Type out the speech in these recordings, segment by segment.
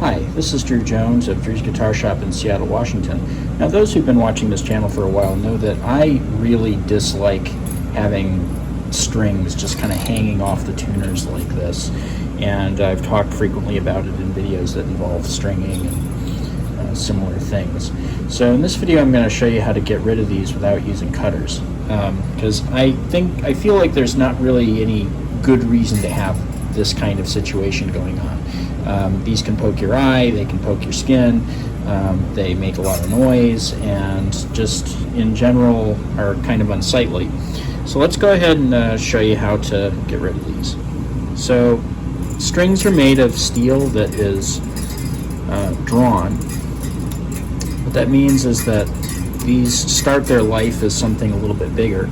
Hi, this is Drew Jones of Drew's Guitar Shop in Seattle, Washington. Now, those who've been watching this channel for a while know that I really dislike having strings just kind of hanging off the tuners like this. And I've talked frequently about it in videos that involve stringing and similar things. So in this video, I'm going to show you how to get rid of these without using cutters. Because I feel like there's not really any good reason to have this kind of situation going on. These can poke your eye, they can poke your skin, they make a lot of noise, and just in general are kind of unsightly. So let's go ahead and show you how to get rid of these. So strings are made of steel that is drawn. What that means is that these start their life as something a little bit bigger,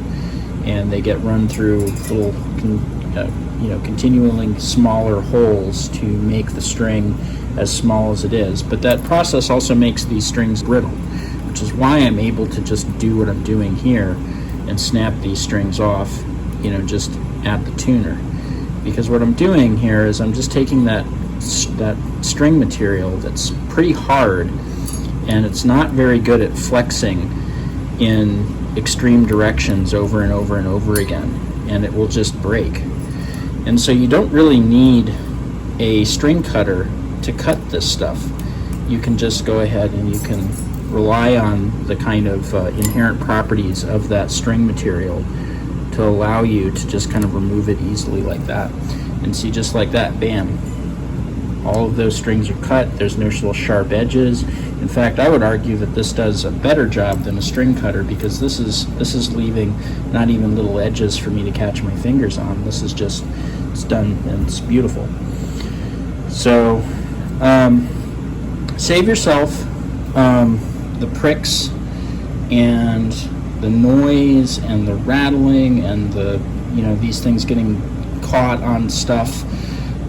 and they get run through little continually smaller holes to make the string as small as it is. But that process also makes these strings brittle, which is why I'm able to just do what I'm doing here and snap these strings off, just at the tuner. Because what I'm doing here is I'm just taking that string material that's pretty hard, and it's not very good at flexing in extreme directions over and over and over again, and it will just break. And so you don't really need a string cutter to cut this stuff. You can just go ahead and you can rely on the kind of inherent properties of that string material to allow you to just kind of remove it easily like that. And see, just like that, bam, all of those strings are cut. There's no little sharp edges. In fact, I would argue that this does a better job than a string cutter, because this is leaving not even little edges for me to catch my fingers on. This is just, it's done and it's beautiful. So save yourself the pricks and the noise and the rattling and the these things getting caught on stuff,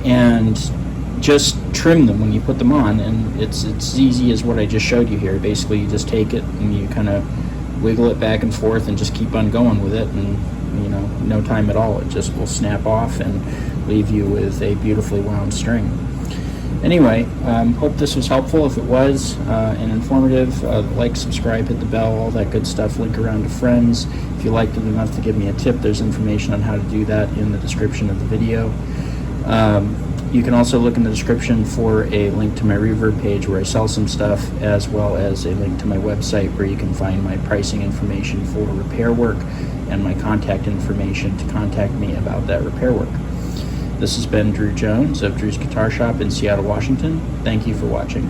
and just trim them when you put them on. And it's as easy as what I just showed you here. Basically, you just take it and you kind of wiggle it back and forth and just keep on going with it, and no time at all, it just will snap off and leave you with a beautifully wound string. Anyway, hope this was helpful. If it was and informative, like, subscribe, hit the bell, all that good stuff. Link around to friends. If you liked it enough to give me a tip, there's information on how to do that in the description of the video. You can also look in the description for a link to my Reverb page where I sell some stuff, as well as a link to my website where you can find my pricing information for repair work and my contact information to contact me about that repair work. This has been Drew Jones of Drew's Guitar Shop in Seattle, Washington. Thank you for watching.